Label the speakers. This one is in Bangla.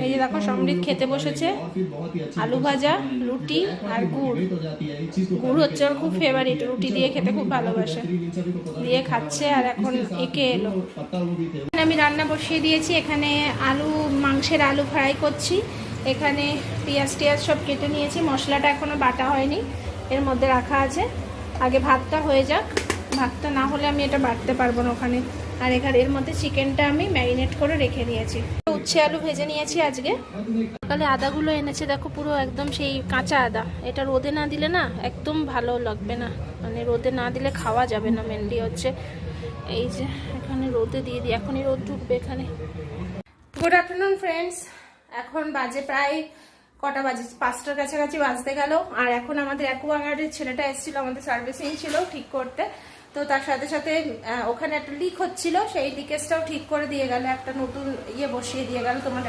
Speaker 1: এই যে দেখো সমৃদ্ধ খেতে বসেছে, আলু ভাজা, রুটি আর গুড়। গুড় হচ্ছে ওর খুব ফেভারিট, রুটি দিয়ে খেতে খুব ভালোবাসে, দিয়ে খাচ্ছে। আর এখন একে এলো। আমি রান্না বসিয়ে দিয়েছি, এখানে মাংসের আলু ফ্রাই করছি। এখানে পেঁয়াজ টিয়াজ সব কেটে নিয়েছি, মশলাটা এখনো বাটা হয়নি, এর মধ্যে রাখা আছে। আগে ভাতটা হয়ে যাক, ভাতটা না হলে আমি এটা বাটতে পারবো না ওখানে। আর এখানে এর মধ্যে চিকেনটা আমি ম্যারিনেট করে রেখে দিয়েছি। উচ্ছে আলু ভেজে নিয়েছি আজকে। সকালে আদাগুলো এনেছে, দেখো পুরো একদম সেই কাঁচা আদা। এটা রোদে না দিলে না একদম ভালো লাগবে না, মানে রোদে না দিলে খাওয়া যাবে না। মেনলি হচ্ছে এই যে এখানে রোদে দিয়ে দিই, এখনই রোদ ঢুকবে এখানে। গুড আফটারনুন ফ্রেন্ডস, এখন বাজে প্রায় কটা বাজে, 5টার কাছাকাছি বাজতে গেল। আর এখন আমাদের অ্যাকোয়াগার্ডের ছেলেটা এসেছিল, আমাদের সার্ভিসিং ছিল ঠিক করতে। তো তার সাথে সাথে ওখানে একটা লিক হচ্ছিল, সেই লিকেজটাও ঠিক করে দিয়ে গেল, একটা নতুন বসিয়ে দিয়ে গেল। তোমাদের